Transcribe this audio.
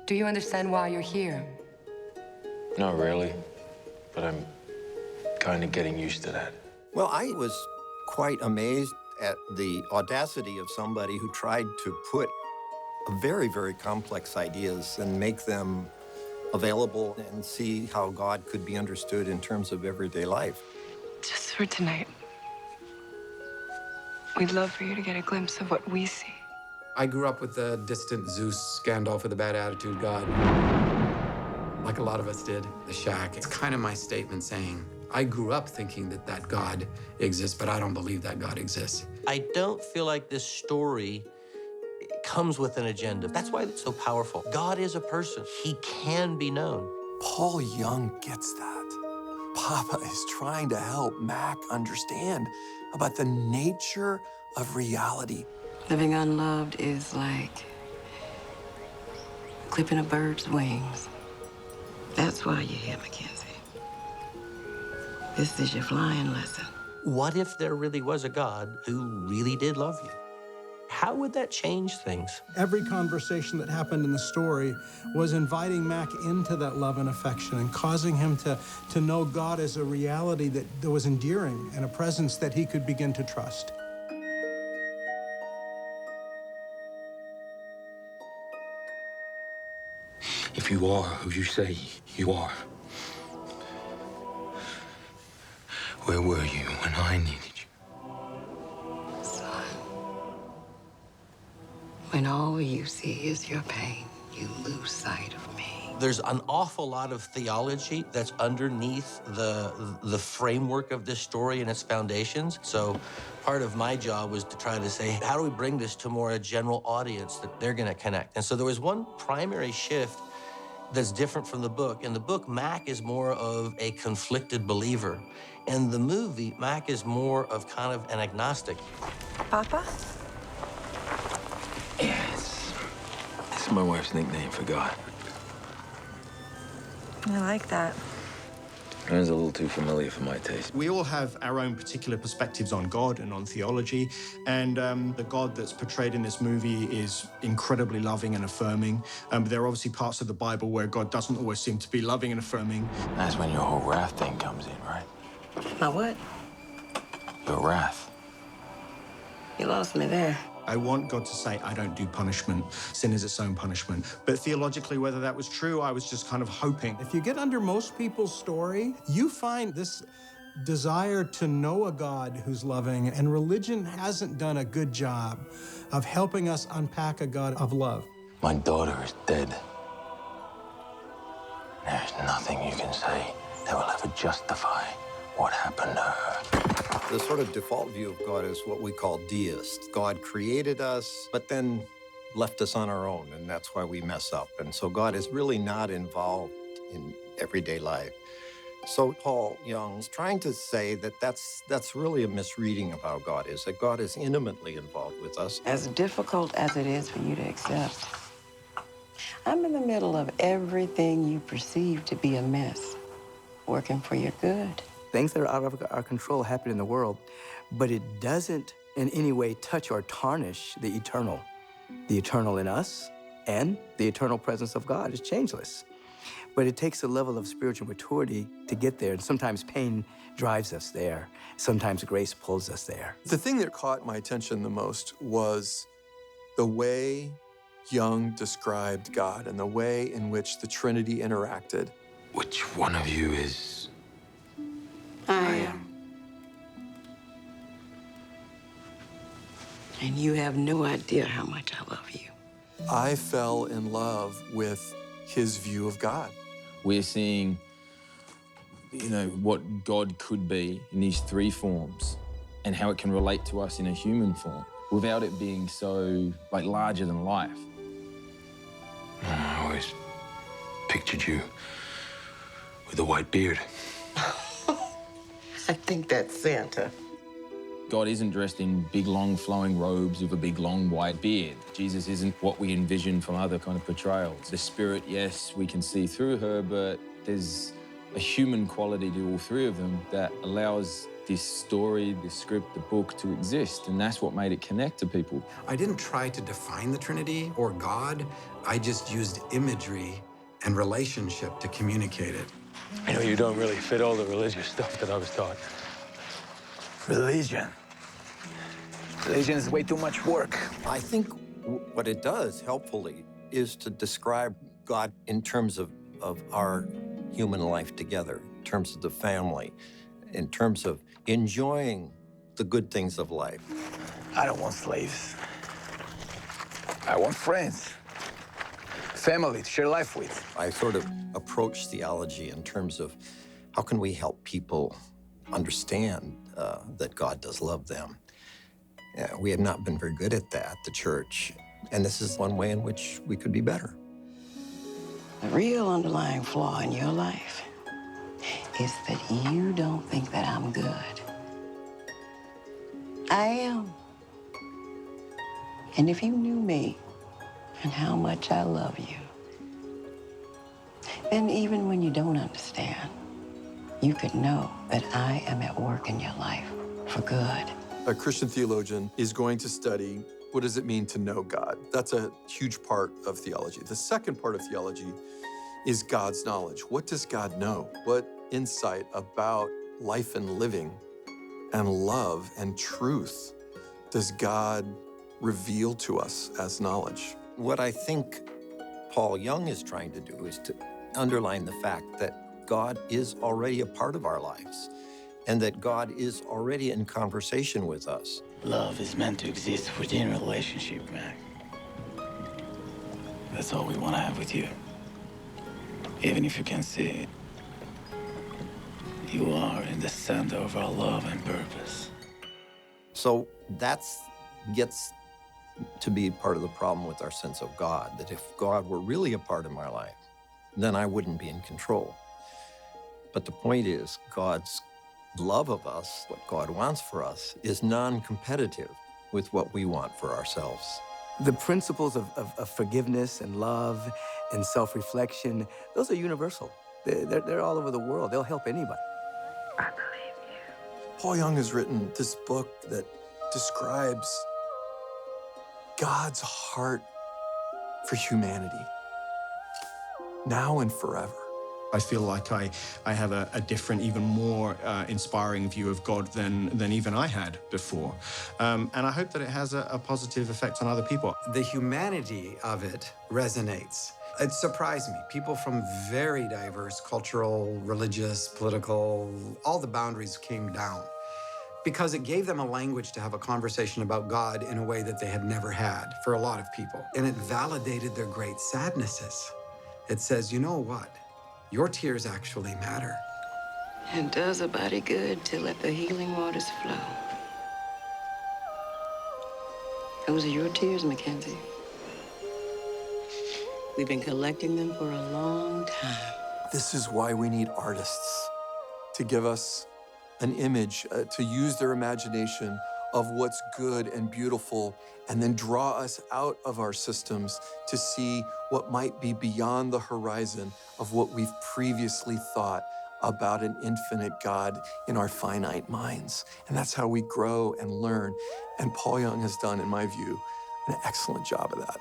Do you understand why you're here? Not really, but I'm kind of getting used to that. Well, I was quite amazed at the audacity of somebody who tried to put very, very complex ideas and make them available and see how God could be understood in terms of everyday life. Just for tonight. We'd love for you to get a glimpse of what we see. I grew up with the distant Zeus, Gandalf with the bad attitude god. Like a lot of us did. The shack. It's kind of my statement saying, I grew up thinking that that God exists, but I don't believe that God exists. I don't feel like this story comes with an agenda. That's why it's so powerful. God is a person. He can be known. Paul Young gets that. Papa is trying to help Mack understand about the nature of reality. Living unloved is like clipping a bird's wings. That's why you're here, Mackenzie. This is your flying lesson. What if there really was a God who really did love you? How would that change things? Every conversation that happened in the story was inviting Mack into that love and affection and causing him to know God as a reality that was endearing and a presence that he could begin to trust. If you are who you say you are, where were you when I needed you? Son, when all you see is your pain, you lose sight of me. There's an awful lot of theology that's underneath the framework of this story and its foundations. So part of my job was to try to say, how do we bring this to more a general audience that they're going to connect? And so there was one primary shift that's different from the book. In the book, Mack is more of a conflicted believer. In the movie, Mack is more of kind of an agnostic. Papa? Yes. This is my wife's nickname for God. I like that. It's a little too familiar for my taste. We all have our own particular perspectives on God and on theology, and the God that's portrayed in this movie is incredibly loving and affirming. But there are obviously parts of the Bible where God doesn't always seem to be loving and affirming. That's when your whole wrath thing comes in, right? My what? Your wrath. You lost me there. I want God to say, I don't do punishment. Sin is its own punishment. But theologically, whether that was true, I was just kind of hoping. If you get under most people's story, you find this desire to know a God who's loving, and religion hasn't done a good job of helping us unpack a God of love. My daughter is dead. There's nothing you can say that will ever justify what happened to her. The sort of default view of God is what we call deist. God created us, but then left us on our own, and that's why we mess up. And so God is really not involved in everyday life. So Paul Young is trying to say that that's really a misreading of how God is, that God is intimately involved with us. As difficult as it is for you to accept, I'm in the middle of everything you perceive to be a mess, working for your good. Things that are out of our control happen in the world, but it doesn't in any way touch or tarnish the eternal. The eternal in us and the eternal presence of God is changeless. But it takes a level of spiritual maturity to get there, and sometimes pain drives us there. Sometimes grace pulls us there. The thing that caught my attention the most was the way Young described God and the way in which the Trinity interacted. Which one of you is... I am. And you have no idea how much I love you. I fell in love with his view of God. We're seeing, what God could be in these three forms and how it can relate to us in a human form without it being so, larger than life. I always pictured you with a white beard. I think that's Santa. God isn't dressed in big, long, flowing robes with a big, long, white beard. Jesus isn't what we envision from other kind of portrayals. The Spirit, yes, we can see through her, but there's a human quality to all three of them that allows this story, this script, the book to exist, and that's what made it connect to people. I didn't try to define the Trinity or God. I just used imagery and relationship to communicate it. You know, you don't really fit all the religious stuff that I was taught. Religion. Religion is way too much work. I think what it does, helpfully, is to describe God in terms of our human life together, in terms of the family, in terms of enjoying the good things of life. I don't want slaves. I want friends. Family to share life with. I sort of approach theology in terms of how can we help people understand that God does love them. We have not been very good at that, the church, and this is one way in which we could be better. The real underlying flaw in your life is that you don't think that I'm good. I am. And if you knew me and how much I love you, then even when you don't understand, you could know that I am at work in your life for good. A Christian theologian is going to study what does it mean to know God. That's a huge part of theology. The second part of theology is God's knowledge. What does God know? What insight about life and living and love and truth does God reveal to us as knowledge? What I think Paul Young is trying to do is to underline the fact that God is already a part of our lives and that God is already in conversation with us. Love is meant to exist within a relationship, Mack. That's all we want to have with you. Even if you can't see it, you are in the center of our love and purpose. So that gets to be part of the problem with our sense of God, that if God were really a part of my life, then I wouldn't be in control. But the point is, God's love of us, what God wants for us, is non-competitive with what we want for ourselves. The principles of forgiveness and love and self-reflection, those are universal. They're all over the world. They'll help anybody. I believe you. Paul Young has written this book that describes God's heart for humanity, now and forever. I feel like I have a different, even more inspiring view of God than even I had before. And I hope that it has a positive effect on other people. The humanity of it resonates. It surprised me. People from very diverse cultural, religious, political, all the boundaries came down because it gave them a language to have a conversation about God in a way that they had never had for a lot of people. And it validated their great sadnesses. It says, you know what? Your tears actually matter. It does a body good to let the healing waters flow. Those are your tears, Mackenzie. We've been collecting them for a long time. This is why we need artists to give us an image, to use their imagination of what's good and beautiful, and then draw us out of our systems to see what might be beyond the horizon of what we've previously thought about an infinite God in our finite minds. And that's how we grow and learn. And Paul Young has done, in my view, an excellent job of that.